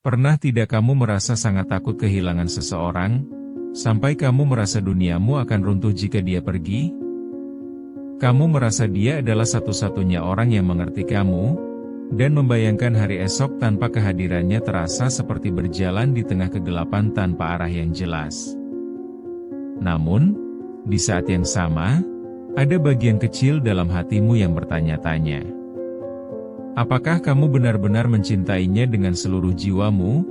Pernah tidak kamu merasa sangat takut kehilangan seseorang, sampai kamu merasa duniamu akan runtuh jika dia pergi? Kamu merasa dia adalah satu-satunya orang yang mengerti kamu, dan membayangkan hari esok tanpa kehadirannya terasa seperti berjalan di tengah kegelapan tanpa arah yang jelas. Namun, di saat yang sama, ada bagian kecil dalam hatimu yang bertanya-tanya. Apakah kamu benar-benar mencintainya dengan seluruh jiwamu,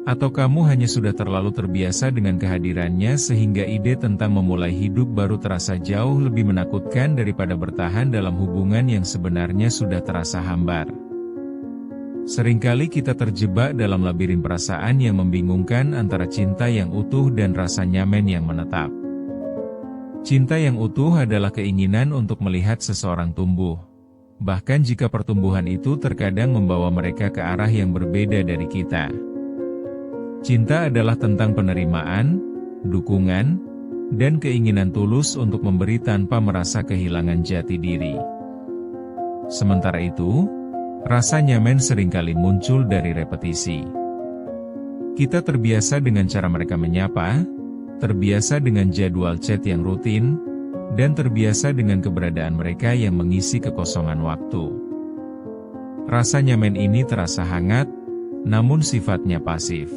atau kamu hanya sudah terlalu terbiasa dengan kehadirannya sehingga ide tentang memulai hidup baru terasa jauh lebih menakutkan daripada bertahan dalam hubungan yang sebenarnya sudah terasa hambar? Seringkali kita terjebak dalam labirin perasaan yang membingungkan antara cinta yang utuh dan rasa nyaman yang menetap. Cinta yang utuh adalah keinginan untuk melihat seseorang tumbuh. Bahkan jika pertumbuhan itu terkadang membawa mereka ke arah yang berbeda dari kita. Cinta adalah tentang penerimaan, dukungan, dan keinginan tulus untuk memberi tanpa merasa kehilangan jati diri. Sementara itu, rasa nyaman seringkali muncul dari repetisi. Kita terbiasa dengan cara mereka menyapa, terbiasa dengan jadwal chat yang rutin, dan terbiasa dengan keberadaan mereka yang mengisi kekosongan waktu. Rasa nyaman ini terasa hangat, namun sifatnya pasif.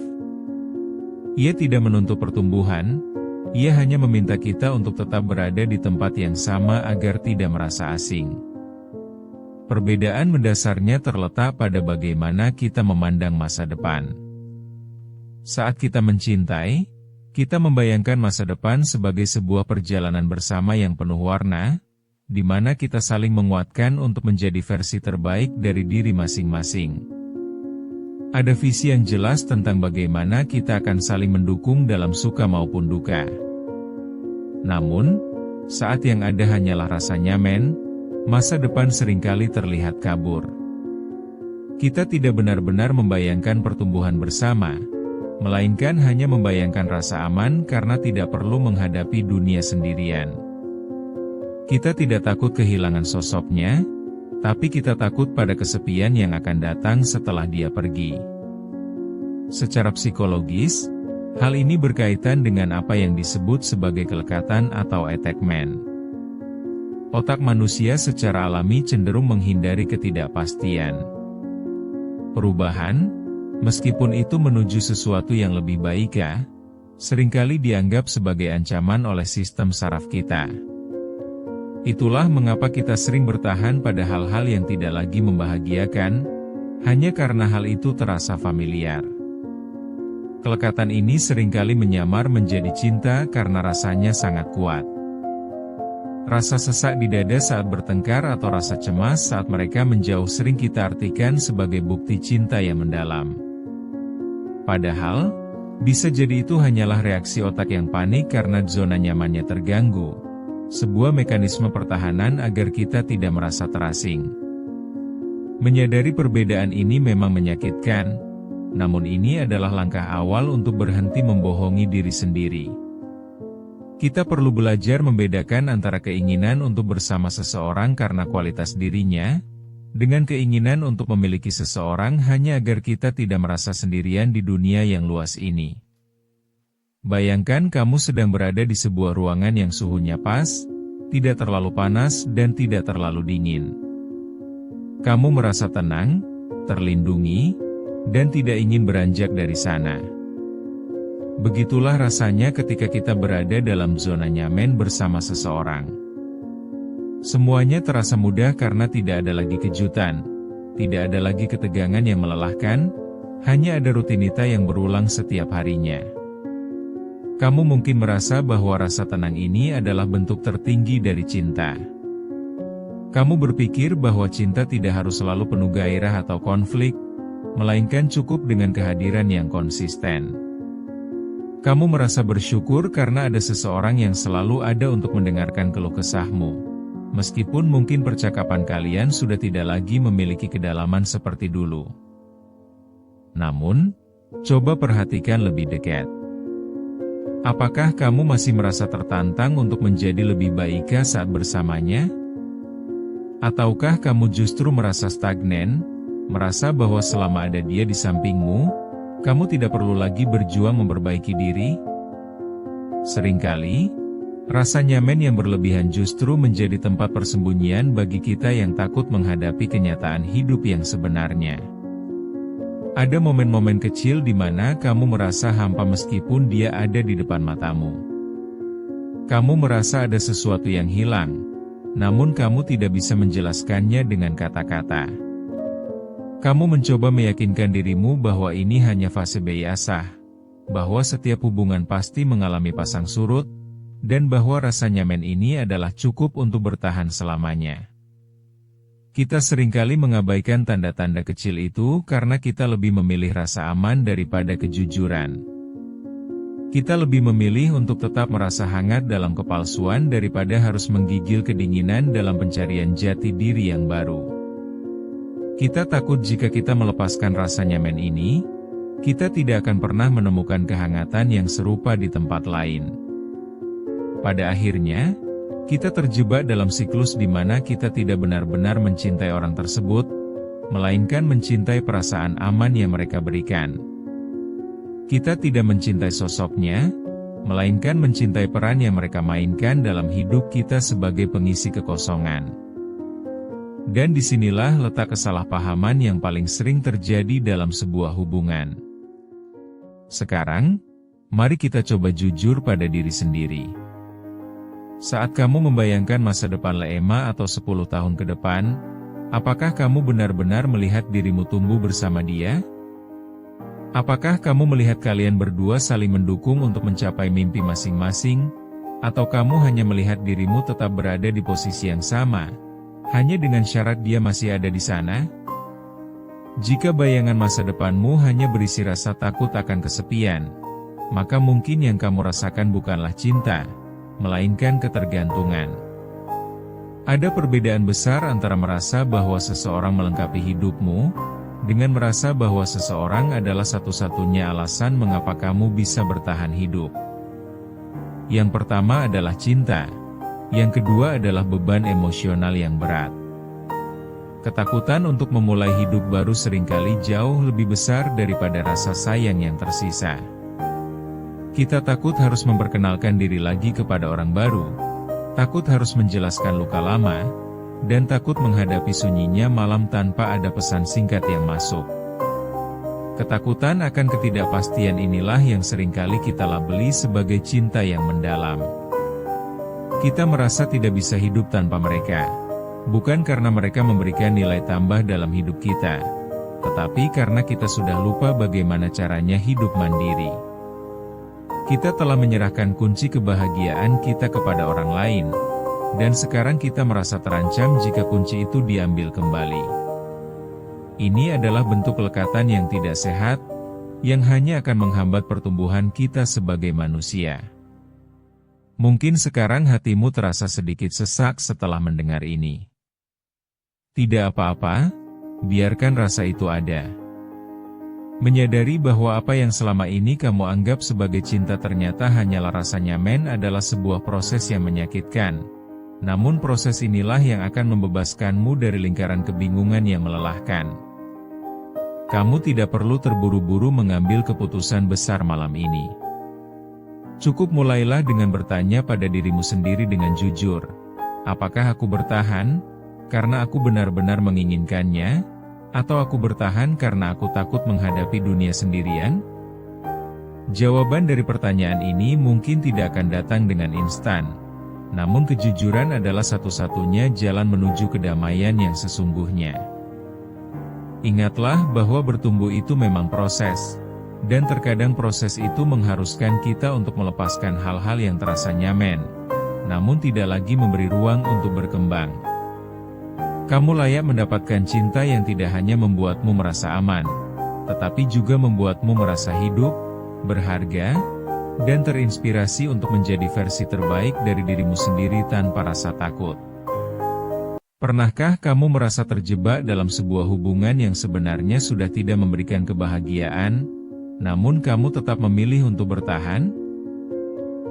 Ia tidak menuntut pertumbuhan, ia hanya meminta kita untuk tetap berada di tempat yang sama agar tidak merasa asing. Perbedaan mendasarnya terletak pada bagaimana kita memandang masa depan. Saat kita mencintai, kita membayangkan masa depan sebagai sebuah perjalanan bersama yang penuh warna, di mana kita saling menguatkan untuk menjadi versi terbaik dari diri masing-masing. Ada visi yang jelas tentang bagaimana kita akan saling mendukung dalam suka maupun duka. Namun, saat yang ada hanyalah rasa nyaman, masa depan seringkali terlihat kabur. Kita tidak benar-benar membayangkan pertumbuhan bersama, melainkan hanya membayangkan rasa aman karena tidak perlu menghadapi dunia sendirian. Kita tidak takut kehilangan sosoknya, tapi kita takut pada kesepian yang akan datang setelah dia pergi. Secara psikologis, hal ini berkaitan dengan apa yang disebut sebagai kelekatan atau attachment. Otak manusia secara alami cenderung menghindari ketidakpastian. Perubahan, meskipun itu menuju sesuatu yang lebih baik, seringkali dianggap sebagai ancaman oleh sistem saraf kita. Itulah mengapa kita sering bertahan pada hal-hal yang tidak lagi membahagiakan, hanya karena hal itu terasa familiar. Kelekatan ini seringkali menyamar menjadi cinta karena rasanya sangat kuat. Rasa sesak di dada saat bertengkar atau rasa cemas saat mereka menjauh sering kita artikan sebagai bukti cinta yang mendalam. Padahal, bisa jadi itu hanyalah reaksi otak yang panik karena zona nyamannya terganggu. Sebuah mekanisme pertahanan agar kita tidak merasa terasing. Menyadari perbedaan ini memang menyakitkan, namun ini adalah langkah awal untuk berhenti membohongi diri sendiri. Kita perlu belajar membedakan antara keinginan untuk bersama seseorang karena kualitas dirinya, dengan keinginan untuk memiliki seseorang hanya agar kita tidak merasa sendirian di dunia yang luas ini. Bayangkan kamu sedang berada di sebuah ruangan yang suhunya pas, tidak terlalu panas dan tidak terlalu dingin. Kamu merasa tenang, terlindungi, dan tidak ingin beranjak dari sana. Begitulah rasanya ketika kita berada dalam zona nyaman bersama seseorang. Semuanya terasa mudah karena tidak ada lagi kejutan, tidak ada lagi ketegangan yang melelahkan, hanya ada rutinitas yang berulang setiap harinya. Kamu mungkin merasa bahwa rasa tenang ini adalah bentuk tertinggi dari cinta. Kamu berpikir bahwa cinta tidak harus selalu penuh gairah atau konflik, melainkan cukup dengan kehadiran yang konsisten. Kamu merasa bersyukur karena ada seseorang yang selalu ada untuk mendengarkan keluh kesahmu. Meskipun mungkin percakapan kalian sudah tidak lagi memiliki kedalaman seperti dulu. Namun, coba perhatikan lebih dekat. Apakah kamu masih merasa tertantang untuk menjadi lebih baik saat bersamanya? Ataukah kamu justru merasa stagnan, merasa bahwa selama ada dia di sampingmu, Kamu tidak perlu lagi berjuang memperbaiki diri. Seringkali, rasa nyaman yang berlebihan justru menjadi tempat persembunyian bagi kita yang takut menghadapi kenyataan hidup yang sebenarnya. Ada momen-momen kecil di mana kamu merasa hampa meskipun dia ada di depan matamu. Kamu merasa ada sesuatu yang hilang, namun kamu tidak bisa menjelaskannya dengan kata-kata. Kamu mencoba meyakinkan dirimu bahwa ini hanya fase biasa, bahwa setiap hubungan pasti mengalami pasang surut, dan bahwa rasa nyaman ini adalah cukup untuk bertahan selamanya. Kita seringkali mengabaikan tanda-tanda kecil itu karena kita lebih memilih rasa aman daripada kejujuran. Kita lebih memilih untuk tetap merasa hangat dalam kepalsuan daripada harus menggigil kedinginan dalam pencarian jati diri yang baru. Kita takut jika kita melepaskan rasa nyaman ini, kita tidak akan pernah menemukan kehangatan yang serupa di tempat lain. Pada akhirnya, kita terjebak dalam siklus di mana kita tidak benar-benar mencintai orang tersebut, melainkan mencintai perasaan aman yang mereka berikan. Kita tidak mencintai sosoknya, melainkan mencintai peran yang mereka mainkan dalam hidup kita sebagai pengisi kekosongan. Dan disinilah letak kesalahpahaman yang paling sering terjadi dalam sebuah hubungan. Sekarang, mari kita coba jujur pada diri sendiri. Saat kamu membayangkan masa depan Leema atau 10 tahun ke depan, apakah kamu benar-benar melihat dirimu tumbuh bersama dia? Apakah kamu melihat kalian berdua saling mendukung untuk mencapai mimpi masing-masing, atau kamu hanya melihat dirimu tetap berada di posisi yang sama, hanya dengan syarat dia masih ada di sana? Jika bayangan masa depanmu hanya berisi rasa takut akan kesepian, maka mungkin yang kamu rasakan bukanlah cinta, melainkan ketergantungan. Ada perbedaan besar antara merasa bahwa seseorang melengkapi hidupmu, dengan merasa bahwa seseorang adalah satu-satunya alasan mengapa kamu bisa bertahan hidup. Yang pertama adalah cinta. Yang kedua adalah beban emosional yang berat. Ketakutan untuk memulai hidup baru seringkali jauh lebih besar daripada rasa sayang yang tersisa. Kita takut harus memperkenalkan diri lagi kepada orang baru, takut harus menjelaskan luka lama, dan takut menghadapi sunyinya malam tanpa ada pesan singkat yang masuk. Ketakutan akan ketidakpastian inilah yang seringkali kita labeli sebagai cinta yang mendalam. Kita merasa tidak bisa hidup tanpa mereka, bukan karena mereka memberikan nilai tambah dalam hidup kita, tetapi karena kita sudah lupa bagaimana caranya hidup mandiri. Kita telah menyerahkan kunci kebahagiaan kita kepada orang lain, dan sekarang kita merasa terancam jika kunci itu diambil kembali. Ini adalah bentuk lekatan yang tidak sehat, yang hanya akan menghambat pertumbuhan kita sebagai manusia. Mungkin sekarang hatimu terasa sedikit sesak setelah mendengar ini. Tidak apa-apa, biarkan rasa itu ada. Menyadari bahwa apa yang selama ini kamu anggap sebagai cinta ternyata hanyalah rasa nyaman adalah sebuah proses yang menyakitkan. Namun proses inilah yang akan membebaskanmu dari lingkaran kebingungan yang melelahkan. Kamu tidak perlu terburu-buru mengambil keputusan besar malam ini. Cukup mulailah dengan bertanya pada dirimu sendiri dengan jujur. Apakah aku bertahan karena aku benar-benar menginginkannya, atau aku bertahan karena aku takut menghadapi dunia sendirian? Jawaban dari pertanyaan ini mungkin tidak akan datang dengan instan. Namun kejujuran adalah satu-satunya jalan menuju kedamaian yang sesungguhnya. Ingatlah bahwa bertumbuh itu memang proses. Dan terkadang proses itu mengharuskan kita untuk melepaskan hal-hal yang terasa nyaman, namun tidak lagi memberi ruang untuk berkembang. Kamu layak mendapatkan cinta yang tidak hanya membuatmu merasa aman, tetapi juga membuatmu merasa hidup, berharga, dan terinspirasi untuk menjadi versi terbaik dari dirimu sendiri tanpa rasa takut. Pernahkah kamu merasa terjebak dalam sebuah hubungan yang sebenarnya sudah tidak memberikan kebahagiaan, namun kamu tetap memilih untuk bertahan?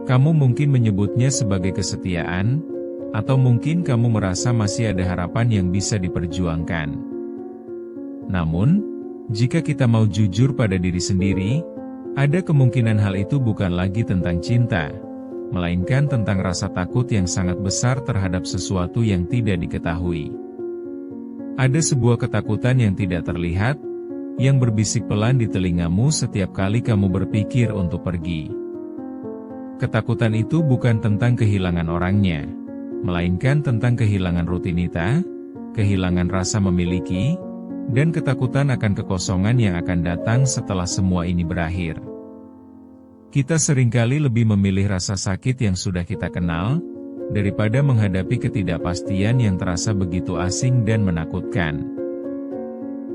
Kamu mungkin menyebutnya sebagai kesetiaan, atau mungkin kamu merasa masih ada harapan yang bisa diperjuangkan. Namun, Jika kita mau jujur pada diri sendiri, ada kemungkinan hal itu bukan lagi tentang cinta, melainkan tentang rasa takut yang sangat besar terhadap sesuatu yang tidak diketahui. Ada sebuah ketakutan yang tidak terlihat, yang berbisik pelan di telingamu setiap kali kamu berpikir untuk pergi. Ketakutan itu bukan tentang kehilangan orangnya, melainkan tentang kehilangan rutinitas, kehilangan rasa memiliki, dan ketakutan akan kekosongan yang akan datang setelah semua ini berakhir. Kita seringkali lebih memilih rasa sakit yang sudah kita kenal, daripada menghadapi ketidakpastian yang terasa begitu asing dan menakutkan.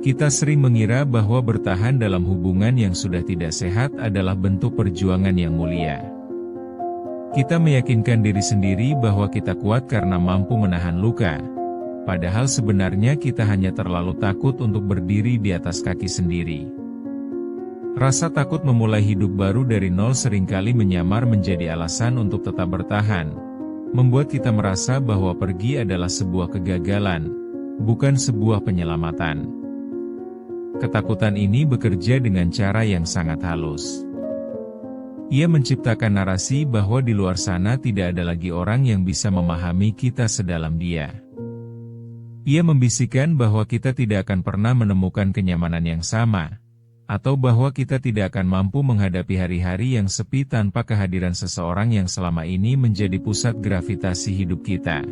Kita sering mengira bahwa bertahan dalam hubungan yang sudah tidak sehat adalah bentuk perjuangan yang mulia. Kita meyakinkan diri sendiri bahwa kita kuat karena mampu menahan luka, padahal sebenarnya kita hanya terlalu takut untuk berdiri di atas kaki sendiri. Rasa takut memulai hidup baru dari nol seringkali menyamar menjadi alasan untuk tetap bertahan, membuat kita merasa bahwa pergi adalah sebuah kegagalan, bukan sebuah penyelamatan. Ketakutan ini bekerja dengan cara yang sangat halus. Ia menciptakan narasi bahwa di luar sana tidak ada lagi orang yang bisa memahami kita sedalam dia. Ia membisikkan bahwa kita tidak akan pernah menemukan kenyamanan yang sama, atau bahwa kita tidak akan mampu menghadapi hari-hari yang sepi tanpa kehadiran seseorang yang selama ini menjadi pusat gravitasi hidup kita.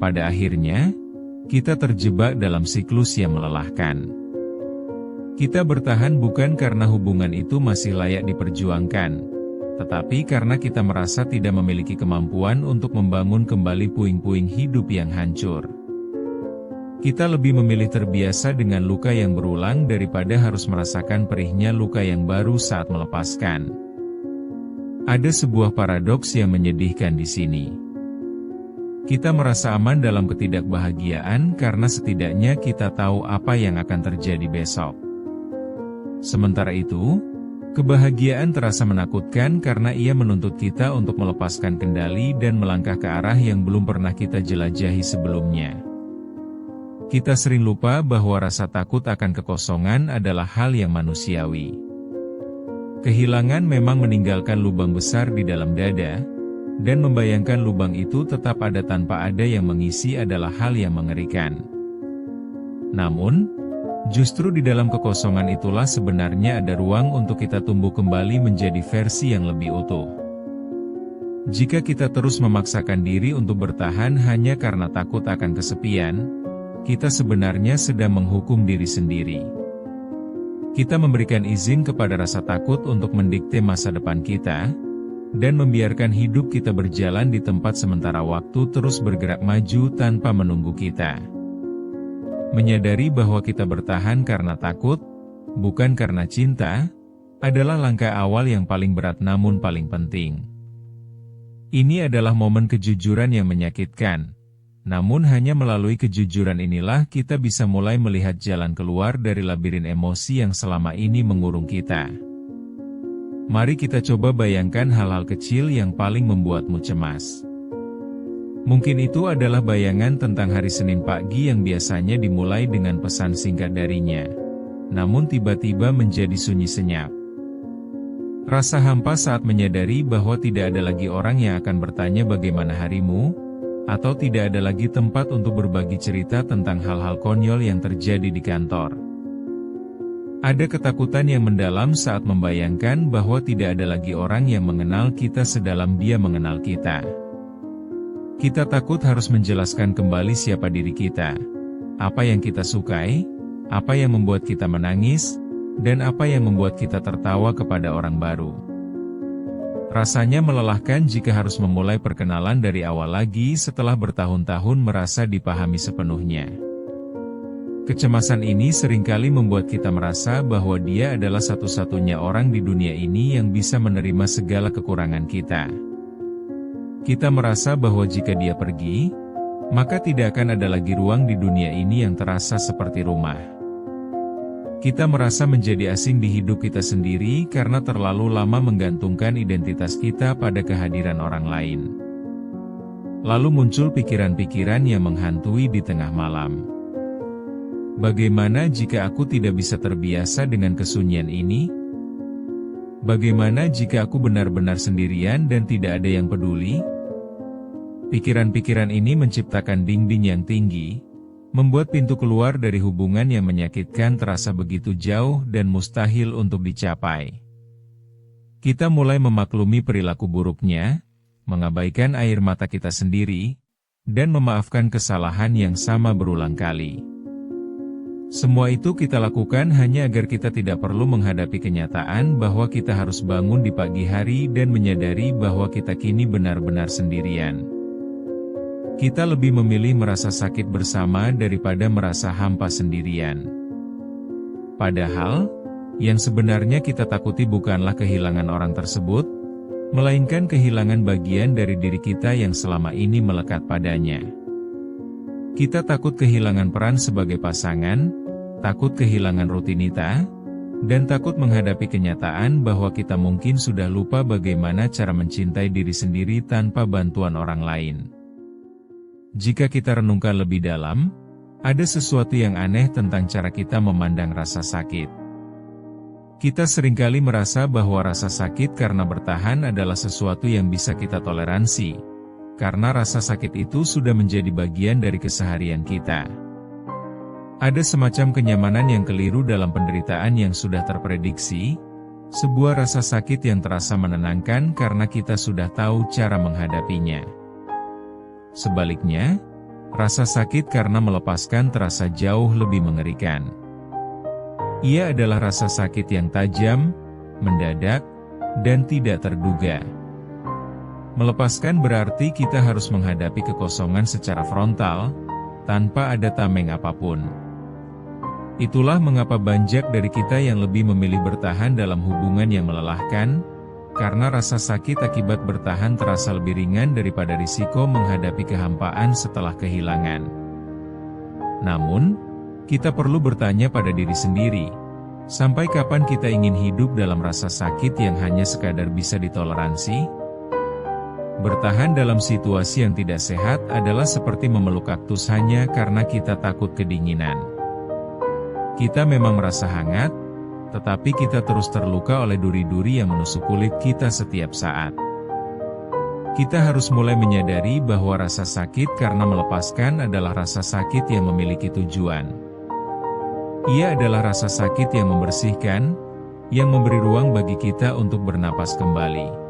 Pada akhirnya, kita terjebak dalam siklus yang melelahkan. Kita bertahan bukan karena hubungan itu masih layak diperjuangkan, tetapi karena kita merasa tidak memiliki kemampuan untuk membangun kembali puing-puing hidup yang hancur. Kita lebih memilih terbiasa dengan luka yang berulang daripada harus merasakan perihnya luka yang baru saat melepaskan. Ada sebuah paradoks yang menyedihkan di sini. Kita merasa aman dalam ketidakbahagiaan karena setidaknya kita tahu apa yang akan terjadi besok. Sementara itu, kebahagiaan terasa menakutkan karena ia menuntut kita untuk melepaskan kendali dan melangkah ke arah yang belum pernah kita jelajahi sebelumnya. Kita sering lupa bahwa rasa takut akan kekosongan adalah hal yang manusiawi. Kehilangan memang meninggalkan lubang besar di dalam dada, dan membayangkan lubang itu tetap ada tanpa ada yang mengisi adalah hal yang mengerikan. Namun, justru di dalam kekosongan itulah sebenarnya ada ruang untuk kita tumbuh kembali menjadi versi yang lebih utuh. Jika kita terus memaksakan diri untuk bertahan hanya karena takut akan kesepian, kita sebenarnya sedang menghukum diri sendiri. Kita memberikan izin kepada rasa takut untuk mendikte masa depan kita, dan membiarkan hidup kita berjalan di tempat sementara waktu terus bergerak maju tanpa menunggu kita. Menyadari bahwa kita bertahan karena takut, bukan karena cinta, adalah langkah awal yang paling berat namun paling penting. Ini adalah momen kejujuran yang menyakitkan. Namun hanya melalui kejujuran inilah kita bisa mulai melihat jalan keluar dari labirin emosi yang selama ini mengurung kita. Mari kita coba bayangkan hal-hal kecil yang paling membuatmu cemas. Mungkin itu adalah bayangan tentang hari Senin pagi yang biasanya dimulai dengan pesan singkat darinya, namun tiba-tiba menjadi sunyi senyap. Rasa hampa saat menyadari bahwa tidak ada lagi orang yang akan bertanya bagaimana harimu, atau tidak ada lagi tempat untuk berbagi cerita tentang hal-hal konyol yang terjadi di kantor. Ada ketakutan yang mendalam saat membayangkan bahwa tidak ada lagi orang yang mengenal kita sedalam dia mengenal kita. Kita takut harus menjelaskan kembali siapa diri kita, apa yang kita sukai, apa yang membuat kita menangis, dan apa yang membuat kita tertawa kepada orang baru. Rasanya melelahkan jika harus memulai perkenalan dari awal lagi setelah bertahun-tahun merasa dipahami sepenuhnya. Kecemasan ini seringkali membuat kita merasa bahwa dia adalah satu-satunya orang di dunia ini yang bisa menerima segala kekurangan kita. Kita merasa bahwa jika dia pergi, maka tidak akan ada lagi ruang di dunia ini yang terasa seperti rumah. Kita merasa menjadi asing di hidup kita sendiri karena terlalu lama menggantungkan identitas kita pada kehadiran orang lain. Lalu muncul pikiran-pikiran yang menghantui di tengah malam. Bagaimana jika aku tidak bisa terbiasa dengan kesunyian ini? Bagaimana jika aku benar-benar sendirian dan tidak ada yang peduli? Pikiran-pikiran ini menciptakan dinding yang tinggi, membuat pintu keluar dari hubungan yang menyakitkan terasa begitu jauh dan mustahil untuk dicapai. Kita mulai memaklumi perilaku buruknya, mengabaikan air mata kita sendiri, dan memaafkan kesalahan yang sama berulang kali. Semua itu kita lakukan hanya agar kita tidak perlu menghadapi kenyataan bahwa kita harus bangun di pagi hari dan menyadari bahwa kita kini benar-benar sendirian. Kita lebih memilih merasa sakit bersama daripada merasa hampa sendirian. Padahal, yang sebenarnya kita takuti bukanlah kehilangan orang tersebut, melainkan kehilangan bagian dari diri kita yang selama ini melekat padanya. Kita takut kehilangan peran sebagai pasangan, takut kehilangan rutinitas, dan takut menghadapi kenyataan bahwa kita mungkin sudah lupa bagaimana cara mencintai diri sendiri tanpa bantuan orang lain. Jika kita renungkan lebih dalam, ada sesuatu yang aneh tentang cara kita memandang rasa sakit. Kita seringkali merasa bahwa rasa sakit karena bertahan adalah sesuatu yang bisa kita toleransi, karena rasa sakit itu sudah menjadi bagian dari keseharian kita. Ada semacam kenyamanan yang keliru dalam penderitaan yang sudah terprediksi, sebuah rasa sakit yang terasa menenangkan karena kita sudah tahu cara menghadapinya. Sebaliknya, rasa sakit karena melepaskan terasa jauh lebih mengerikan. Ia adalah rasa sakit yang tajam, mendadak, dan tidak terduga. Melepaskan berarti kita harus menghadapi kekosongan secara frontal, tanpa ada tameng apapun. Itulah mengapa banyak dari kita yang lebih memilih bertahan dalam hubungan yang melelahkan, karena rasa sakit akibat bertahan terasa lebih ringan daripada risiko menghadapi kehampaan setelah kehilangan. Namun, kita perlu bertanya pada diri sendiri, sampai kapan kita ingin hidup dalam rasa sakit yang hanya sekadar bisa ditoleransi? Bertahan dalam situasi yang tidak sehat adalah seperti memeluk kaktus hanya karena kita takut kedinginan. Kita memang merasa hangat, tetapi kita terus terluka oleh duri-duri yang menusuk kulit kita setiap saat. Kita harus mulai menyadari bahwa rasa sakit karena melepaskan adalah rasa sakit yang memiliki tujuan. Ia adalah rasa sakit yang membersihkan, yang memberi ruang bagi kita untuk bernapas kembali.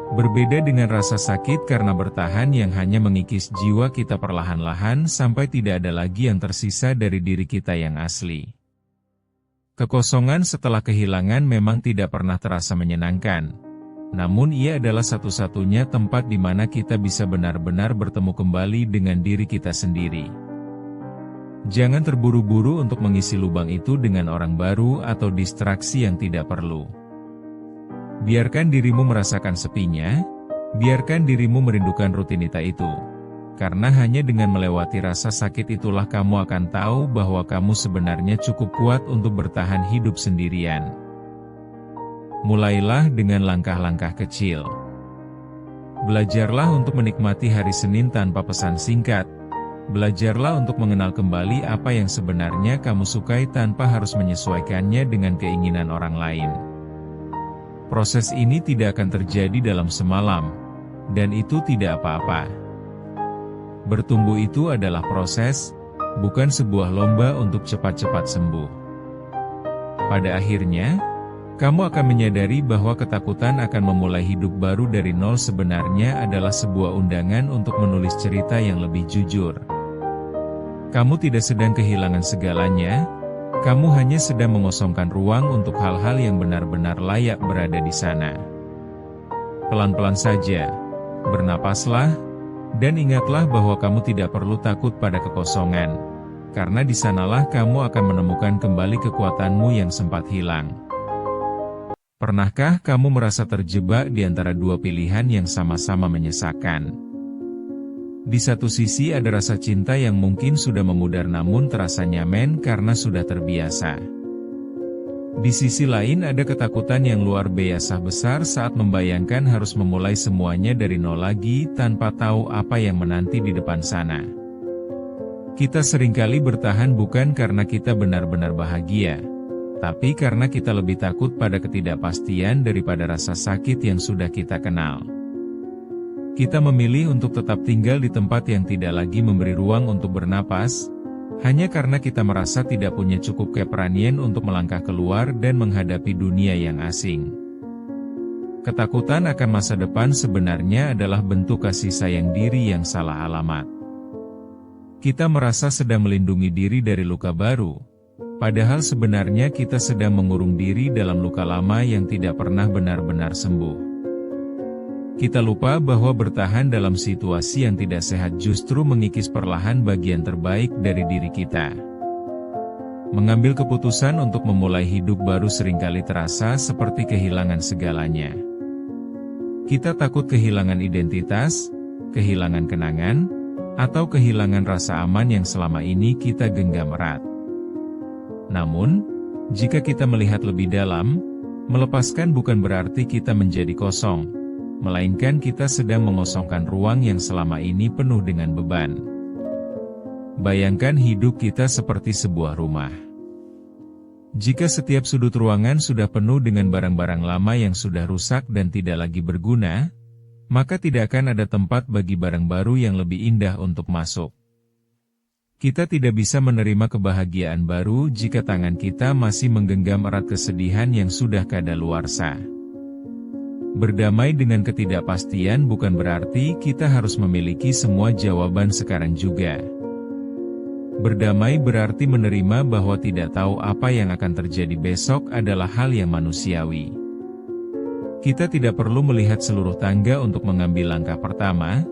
Berbeda dengan rasa sakit karena bertahan yang hanya mengikis jiwa kita perlahan-lahan sampai tidak ada lagi yang tersisa dari diri kita yang asli. Kekosongan setelah kehilangan memang tidak pernah terasa menyenangkan, namun ia adalah satu-satunya tempat di mana kita bisa benar-benar bertemu kembali dengan diri kita sendiri. Jangan terburu-buru untuk mengisi lubang itu dengan orang baru atau distraksi yang tidak perlu. Biarkan dirimu merasakan sepinya, biarkan dirimu merindukan rutinitas itu. Karena hanya dengan melewati rasa sakit itulah kamu akan tahu bahwa kamu sebenarnya cukup kuat untuk bertahan hidup sendirian. Mulailah dengan langkah-langkah kecil. Belajarlah untuk menikmati hari Senin tanpa pesan singkat. Belajarlah untuk mengenal kembali apa yang sebenarnya kamu sukai tanpa harus menyesuaikannya dengan keinginan orang lain. Proses ini tidak akan terjadi dalam semalam, dan itu tidak apa-apa. Bertumbuh itu adalah proses, bukan sebuah lomba untuk cepat-cepat sembuh. Pada akhirnya, kamu akan menyadari bahwa ketakutan akan memulai hidup baru dari nol sebenarnya adalah sebuah undangan untuk menulis cerita yang lebih jujur. Kamu tidak sedang kehilangan segalanya, kamu hanya sedang mengosongkan ruang untuk hal-hal yang benar-benar layak berada di sana. Pelan-pelan saja, bernapaslah, dan ingatlah bahwa kamu tidak perlu takut pada kekosongan, karena di sanalah kamu akan menemukan kembali kekuatanmu yang sempat hilang. Pernahkah kamu merasa terjebak di antara dua pilihan yang sama-sama menyesakan? Di satu sisi ada rasa cinta yang mungkin sudah memudar namun terasa nyaman karena sudah terbiasa. Di sisi lain ada ketakutan yang luar biasa besar saat membayangkan harus memulai semuanya dari nol lagi tanpa tahu apa yang menanti di depan sana. Kita seringkali bertahan bukan karena kita benar-benar bahagia, tapi karena kita lebih takut pada ketidakpastian daripada rasa sakit yang sudah kita kenal. Kita memilih untuk tetap tinggal di tempat yang tidak lagi memberi ruang untuk bernapas, hanya karena kita merasa tidak punya cukup keberanian untuk melangkah keluar dan menghadapi dunia yang asing. Ketakutan akan masa depan sebenarnya adalah bentuk kasih sayang diri yang salah alamat. Kita merasa sedang melindungi diri dari luka baru, padahal sebenarnya kita sedang mengurung diri dalam luka lama yang tidak pernah benar-benar sembuh. Kita lupa bahwa bertahan dalam situasi yang tidak sehat justru mengikis perlahan bagian terbaik dari diri kita. Mengambil keputusan untuk memulai hidup baru seringkali terasa seperti kehilangan segalanya. Kita takut kehilangan identitas, kehilangan kenangan, atau kehilangan rasa aman yang selama ini kita genggam erat. Namun, jika kita melihat lebih dalam, melepaskan bukan berarti kita menjadi kosong, melainkan kita sedang mengosongkan ruang yang selama ini penuh dengan beban. Bayangkan hidup kita seperti sebuah rumah. Jika setiap sudut ruangan sudah penuh dengan barang-barang lama yang sudah rusak dan tidak lagi berguna, maka tidak akan ada tempat bagi barang baru yang lebih indah untuk masuk. Kita tidak bisa menerima kebahagiaan baru jika tangan kita masih menggenggam erat kesedihan yang sudah kadaluarsa. Berdamai dengan ketidakpastian bukan berarti kita harus memiliki semua jawaban sekarang juga. Berdamai berarti menerima bahwa tidak tahu apa yang akan terjadi besok adalah hal yang manusiawi. Kita tidak perlu melihat seluruh tangga untuk mengambil langkah pertama,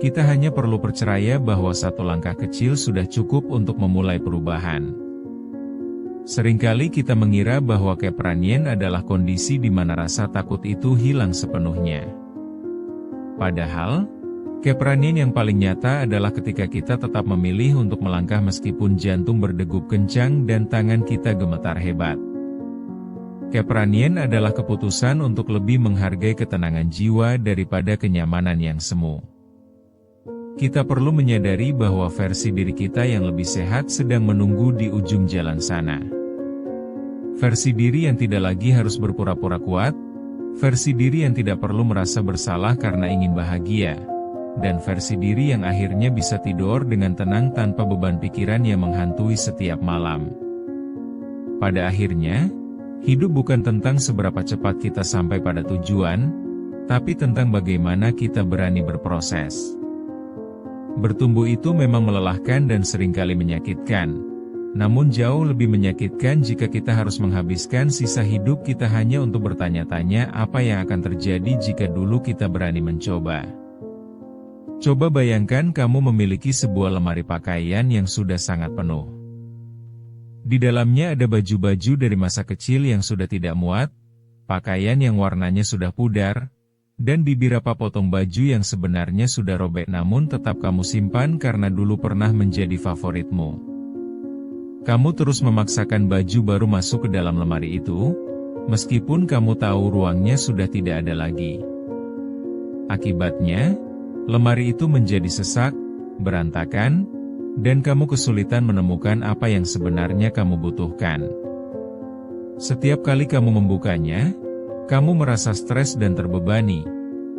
kita hanya perlu percaya bahwa satu langkah kecil sudah cukup untuk memulai perubahan. Seringkali kita mengira bahwa keberanian adalah kondisi di mana rasa takut itu hilang sepenuhnya. Padahal, keberanian yang paling nyata adalah ketika kita tetap memilih untuk melangkah meskipun jantung berdegup kencang dan tangan kita gemetar hebat. Keberanian adalah keputusan untuk lebih menghargai ketenangan jiwa daripada kenyamanan yang semu. Kita perlu menyadari bahwa versi diri kita yang lebih sehat sedang menunggu di ujung jalan sana. Versi diri yang tidak lagi harus berpura-pura kuat, versi diri yang tidak perlu merasa bersalah karena ingin bahagia, dan versi diri yang akhirnya bisa tidur dengan tenang tanpa beban pikiran yang menghantui setiap malam. Pada akhirnya, hidup bukan tentang seberapa cepat kita sampai pada tujuan, tapi tentang bagaimana kita berani berproses. Bertumbuh itu memang melelahkan dan seringkali menyakitkan, namun jauh lebih menyakitkan jika kita harus menghabiskan sisa hidup kita hanya untuk bertanya-tanya apa yang akan terjadi jika dulu kita berani mencoba. Coba bayangkan kamu memiliki sebuah lemari pakaian yang sudah sangat penuh. Di dalamnya ada baju-baju dari masa kecil yang sudah tidak muat, pakaian yang warnanya sudah pudar, dan beberapa potong baju yang sebenarnya sudah robek namun tetap kamu simpan karena dulu pernah menjadi favoritmu. Kamu terus memaksakan baju baru masuk ke dalam lemari itu, meskipun kamu tahu ruangnya sudah tidak ada lagi. Akibatnya, lemari itu menjadi sesak, berantakan, dan kamu kesulitan menemukan apa yang sebenarnya kamu butuhkan. Setiap kali kamu membukanya, kamu merasa stres dan terbebani,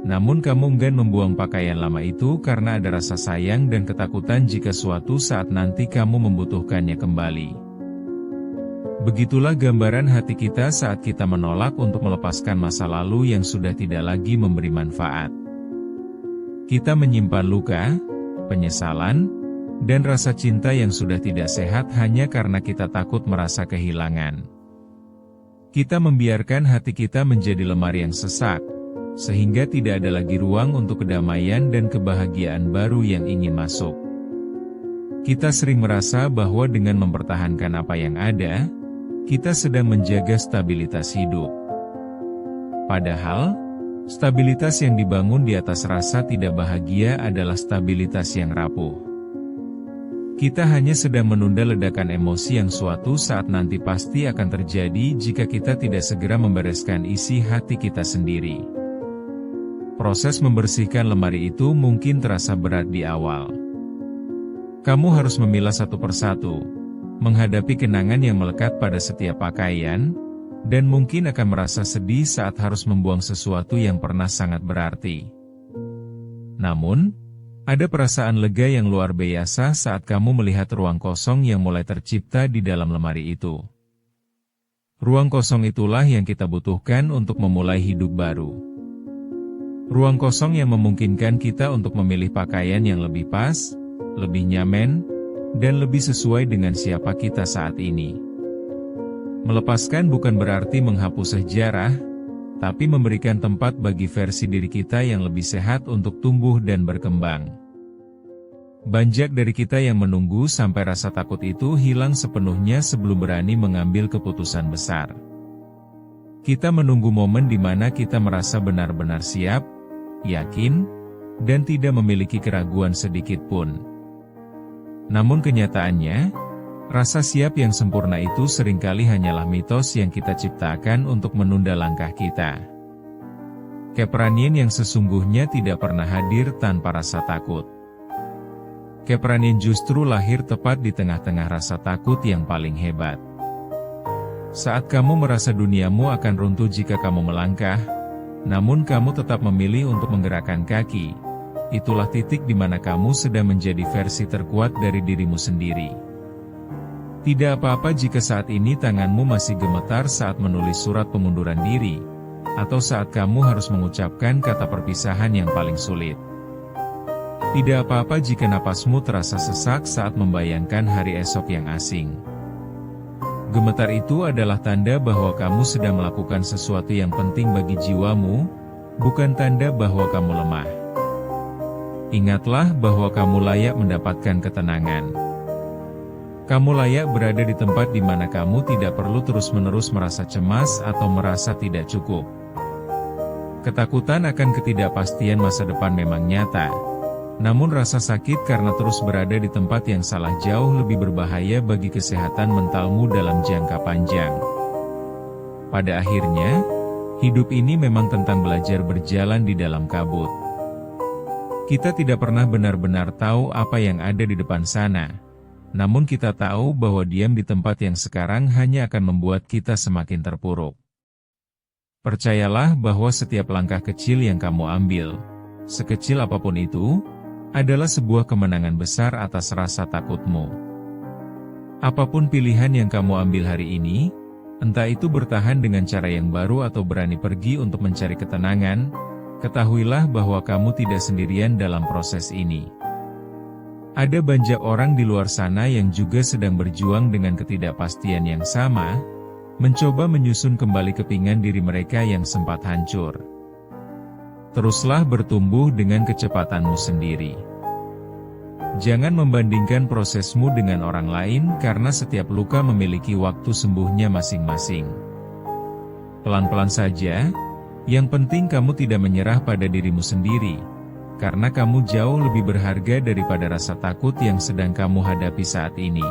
namun kamu enggan membuang pakaian lama itu karena ada rasa sayang dan ketakutan jika suatu saat nanti kamu membutuhkannya kembali. Begitulah gambaran hati kita saat kita menolak untuk melepaskan masa lalu yang sudah tidak lagi memberi manfaat. Kita menyimpan luka, penyesalan, dan rasa cinta yang sudah tidak sehat hanya karena kita takut merasa kehilangan. Kita membiarkan hati kita menjadi lemari yang sesak, sehingga tidak ada lagi ruang untuk kedamaian dan kebahagiaan baru yang ingin masuk. Kita sering merasa bahwa dengan mempertahankan apa yang ada, kita sedang menjaga stabilitas hidup. Padahal, stabilitas yang dibangun di atas rasa tidak bahagia adalah stabilitas yang rapuh. Kita hanya sedang menunda ledakan emosi yang suatu saat nanti pasti akan terjadi jika kita tidak segera membereskan isi hati kita sendiri. Proses membersihkan lemari itu mungkin terasa berat di awal. Kamu harus memilah satu persatu, menghadapi kenangan yang melekat pada setiap pakaian, dan mungkin akan merasa sedih saat harus membuang sesuatu yang pernah sangat berarti. Namun, ada perasaan lega yang luar biasa saat kamu melihat ruang kosong yang mulai tercipta di dalam lemari itu. Ruang kosong itulah yang kita butuhkan untuk memulai hidup baru. Ruang kosong yang memungkinkan kita untuk memilih pakaian yang lebih pas, lebih nyaman, dan lebih sesuai dengan siapa kita saat ini. Melepaskan bukan berarti menghapus sejarah, tapi memberikan tempat bagi versi diri kita yang lebih sehat untuk tumbuh dan berkembang. Banyak dari kita yang menunggu sampai rasa takut itu hilang sepenuhnya sebelum berani mengambil keputusan besar. Kita menunggu momen di mana kita merasa benar-benar siap, yakin, dan tidak memiliki keraguan sedikit pun. Namun kenyataannya, rasa siap yang sempurna itu seringkali hanyalah mitos yang kita ciptakan untuk menunda langkah kita. Keberanian yang sesungguhnya tidak pernah hadir tanpa rasa takut. Keberanian justru lahir tepat di tengah-tengah rasa takut yang paling hebat. Saat kamu merasa duniamu akan runtuh jika kamu melangkah, namun kamu tetap memilih untuk menggerakkan kaki, itulah titik di mana kamu sedang menjadi versi terkuat dari dirimu sendiri. Tidak apa-apa jika saat ini tanganmu masih gemetar saat menulis surat pengunduran diri, atau saat kamu harus mengucapkan kata perpisahan yang paling sulit. Tidak apa-apa jika napasmu terasa sesak saat membayangkan hari esok yang asing. Gemetar itu adalah tanda bahwa kamu sedang melakukan sesuatu yang penting bagi jiwamu, bukan tanda bahwa kamu lemah. Ingatlah bahwa kamu layak mendapatkan ketenangan. Kamu layak berada di tempat di mana kamu tidak perlu terus-menerus merasa cemas atau merasa tidak cukup. Ketakutan akan ketidakpastian masa depan memang nyata. Namun rasa sakit karena terus berada di tempat yang salah jauh lebih berbahaya bagi kesehatan mentalmu dalam jangka panjang. Pada akhirnya, hidup ini memang tentang belajar berjalan di dalam kabut. Kita tidak pernah benar-benar tahu apa yang ada di depan sana. Namun kita tahu bahwa diam di tempat yang sekarang hanya akan membuat kita semakin terpuruk. Percayalah bahwa setiap langkah kecil yang kamu ambil, sekecil apapun itu, adalah sebuah kemenangan besar atas rasa takutmu. Apapun pilihan yang kamu ambil hari ini, entah itu bertahan dengan cara yang baru atau berani pergi untuk mencari ketenangan, ketahuilah bahwa kamu tidak sendirian dalam proses ini. Ada banyak orang di luar sana yang juga sedang berjuang dengan ketidakpastian yang sama, mencoba menyusun kembali kepingan diri mereka yang sempat hancur. Teruslah bertumbuh dengan kecepatanmu sendiri. Jangan membandingkan prosesmu dengan orang lain karena setiap luka memiliki waktu sembuhnya masing-masing. Pelan-pelan saja, yang penting kamu tidak menyerah pada dirimu sendiri. Karena kamu jauh lebih berharga daripada rasa takut yang sedang kamu hadapi saat ini.